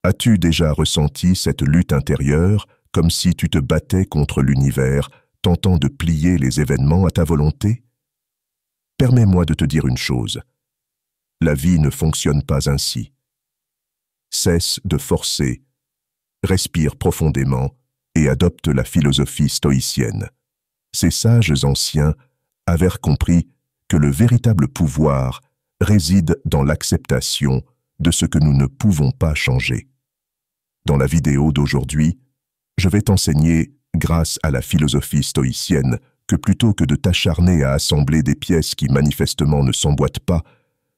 As-tu déjà ressenti cette lutte intérieure comme si tu te battais contre l'univers, tentant de plier les événements à ta volonté? Permets-moi de te dire une chose. La vie ne fonctionne pas ainsi. Cesse de forcer, respire profondément et adopte la philosophie stoïcienne. Ces sages anciens avaient compris que le véritable pouvoir réside dans l'acceptation de ce que nous ne pouvons pas changer. Dans la vidéo d'aujourd'hui, je vais t'enseigner, grâce à la philosophie stoïcienne, que plutôt que de t'acharner à assembler des pièces qui manifestement ne s'emboîtent pas,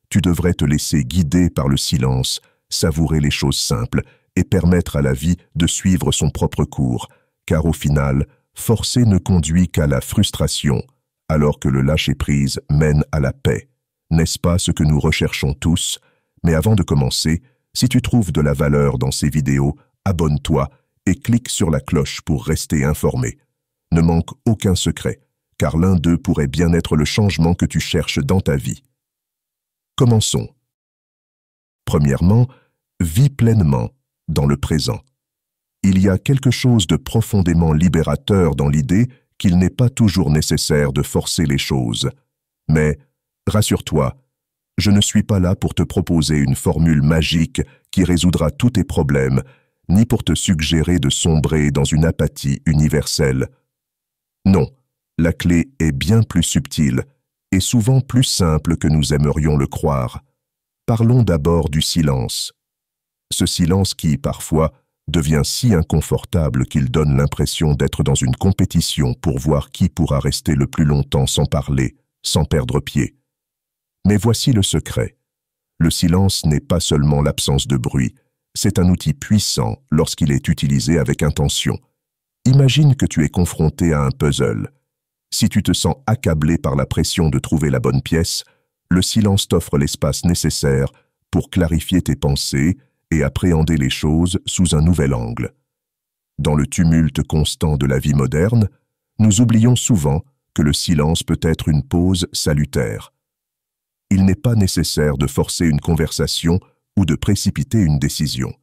tu devrais te laisser guider par le silence, savourer les choses simples et permettre à la vie de suivre son propre cours, car au final, forcer ne conduit qu'à la frustration, alors que le lâcher-prise mène à la paix. N'est-ce pas ce que nous recherchons tous? Mais avant de commencer, si tu trouves de la valeur dans ces vidéos, abonne-toi et clique sur la cloche pour rester informé. Ne manque aucun secret, car l'un d'eux pourrait bien être le changement que tu cherches dans ta vie. Commençons. Premièrement, vis pleinement dans le présent. Il y a quelque chose de profondément libérateur dans l'idée qu'il n'est pas toujours nécessaire de forcer les choses. Mais, rassure-toi, je ne suis pas là pour te proposer une formule magique qui résoudra tous tes problèmes, ni pour te suggérer de sombrer dans une apathie universelle. Non, la clé est bien plus subtile et souvent plus simple que nous aimerions le croire. Parlons d'abord du silence. Ce silence qui, parfois, devient si inconfortable qu'il donne l'impression d'être dans une compétition pour voir qui pourra rester le plus longtemps sans parler, sans perdre pied. Mais voici le secret. Le silence n'est pas seulement l'absence de bruit, c'est un outil puissant lorsqu'il est utilisé avec intention. Imagine que tu es confronté à un puzzle. Si tu te sens accablé par la pression de trouver la bonne pièce, le silence t'offre l'espace nécessaire pour clarifier tes pensées et appréhender les choses sous un nouvel angle. Dans le tumulte constant de la vie moderne, nous oublions souvent que le silence peut être une pause salutaire. Il n'est pas nécessaire de forcer une conversation ou de précipiter une décision.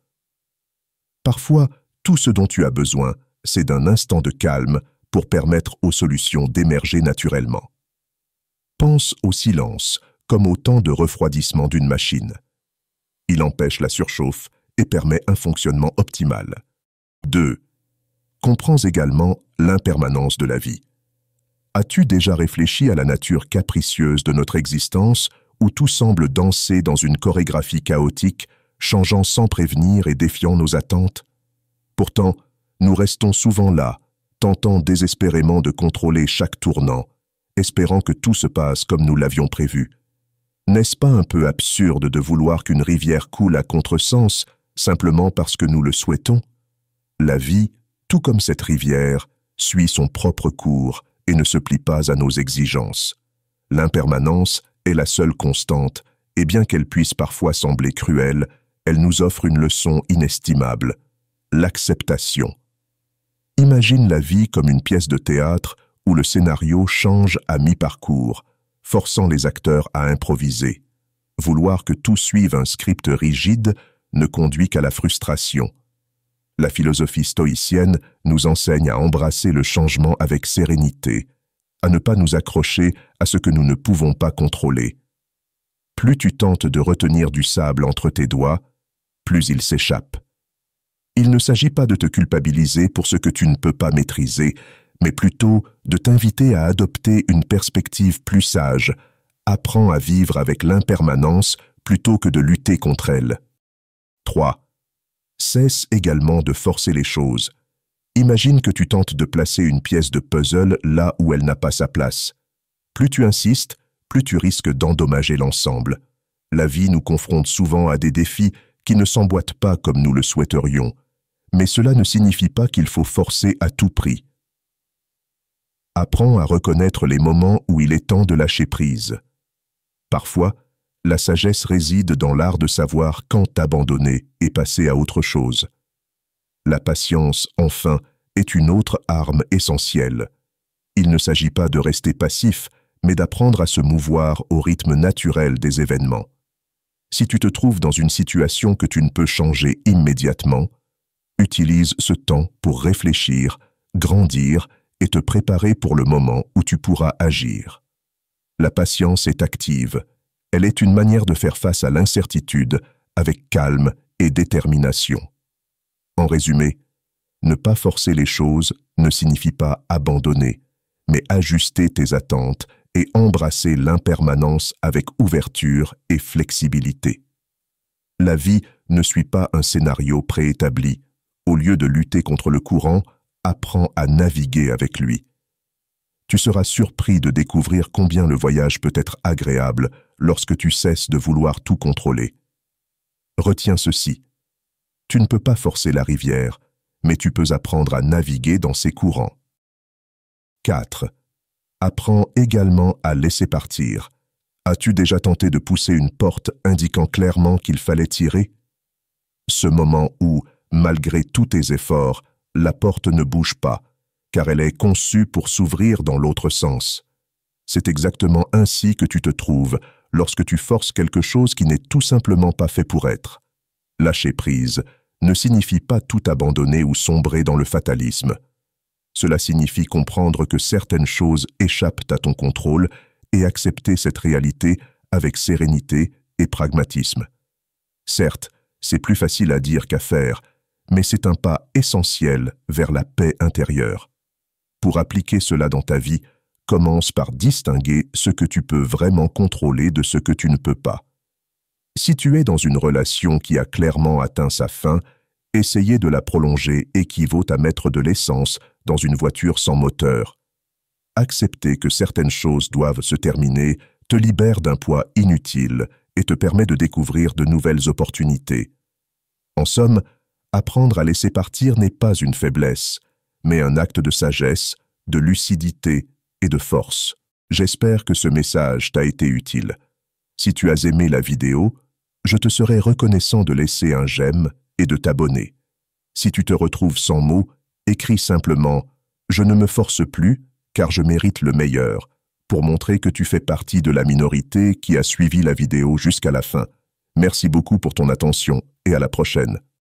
Parfois, tout ce dont tu as besoin, c'est d'un instant de calme pour permettre aux solutions d'émerger naturellement. Pense au silence comme au temps de refroidissement d'une machine. Il empêche la surchauffe et permet un fonctionnement optimal. 2. Comprends également l'impermanence de la vie. As-tu déjà réfléchi à la nature capricieuse de notre existence où tout semble danser dans une chorégraphie chaotique, changeant sans prévenir et défiant nos attentes? Pourtant, nous restons souvent là, tentant désespérément de contrôler chaque tournant, espérant que tout se passe comme nous l'avions prévu. N'est-ce pas un peu absurde de vouloir qu'une rivière coule à contresens simplement parce que nous le souhaitons? La vie, tout comme cette rivière, suit son propre cours et ne se plie pas à nos exigences. L'impermanence est la seule constante, et bien qu'elle puisse parfois sembler cruelle, elle nous offre une leçon inestimable, l'acceptation. Imagine la vie comme une pièce de théâtre où le scénario change à mi-parcours, forçant les acteurs à improviser. Vouloir que tout suive un script rigide ne conduit qu'à la frustration. La philosophie stoïcienne nous enseigne à embrasser le changement avec sérénité, à ne pas nous accrocher à ce que nous ne pouvons pas contrôler. Plus tu tentes de retenir du sable entre tes doigts, plus il s'échappe. Il ne s'agit pas de te culpabiliser pour ce que tu ne peux pas maîtriser, mais plutôt de t'inviter à adopter une perspective plus sage. Apprends à vivre avec l'impermanence plutôt que de lutter contre elle. 3. Cesse également de forcer les choses. Imagine que tu tentes de placer une pièce de puzzle là où elle n'a pas sa place. Plus tu insistes, plus tu risques d'endommager l'ensemble. La vie nous confronte souvent à des défis qui ne s'emboîtent pas comme nous le souhaiterions. Mais cela ne signifie pas qu'il faut forcer à tout prix. Apprends à reconnaître les moments où il est temps de lâcher prise. Parfois, la sagesse réside dans l'art de savoir quand abandonner et passer à autre chose. La patience, enfin, est une autre arme essentielle. Il ne s'agit pas de rester passif, mais d'apprendre à se mouvoir au rythme naturel des événements. Si tu te trouves dans une situation que tu ne peux changer immédiatement, utilise ce temps pour réfléchir, grandir et te préparer pour le moment où tu pourras agir. La patience est active. Elle est une manière de faire face à l'incertitude avec calme et détermination. En résumé, ne pas forcer les choses ne signifie pas abandonner, mais ajuster tes attentes et embrasser l'impermanence avec ouverture et flexibilité. La vie ne suit pas un scénario préétabli. Au lieu de lutter contre le courant, apprends à naviguer avec lui. Tu seras surpris de découvrir combien le voyage peut être agréable lorsque tu cesses de vouloir tout contrôler. Retiens ceci. Tu ne peux pas forcer la rivière, mais tu peux apprendre à naviguer dans ses courants. 4. Apprends également à laisser partir. As-tu déjà tenté de pousser une porte indiquant clairement qu'il fallait tirer? Ce moment où, malgré tous tes efforts, la porte ne bouge pas, car elle est conçue pour s'ouvrir dans l'autre sens. C'est exactement ainsi que tu te trouves lorsque tu forces quelque chose qui n'est tout simplement pas fait pour être. Lâcher prise ne signifie pas tout abandonner ou sombrer dans le fatalisme. Cela signifie comprendre que certaines choses échappent à ton contrôle et accepter cette réalité avec sérénité et pragmatisme. Certes, c'est plus facile à dire qu'à faire, mais c'est un pas essentiel vers la paix intérieure. Pour appliquer cela dans ta vie, commence par distinguer ce que tu peux vraiment contrôler de ce que tu ne peux pas. Si tu es dans une relation qui a clairement atteint sa fin, essayer de la prolonger équivaut à mettre de l'essence dans une voiture sans moteur. Accepter que certaines choses doivent se terminer te libère d'un poids inutile et te permet de découvrir de nouvelles opportunités. En somme, apprendre à laisser partir n'est pas une faiblesse, mais un acte de sagesse, de lucidité et de force. J'espère que ce message t'a été utile. Si tu as aimé la vidéo, je te serai reconnaissant de laisser un j'aime et de t'abonner. Si tu te retrouves sans mots, écris simplement « Je ne me force plus car je mérite le meilleur » pour montrer que tu fais partie de la minorité qui a suivi la vidéo jusqu'à la fin. Merci beaucoup pour ton attention et à la prochaine.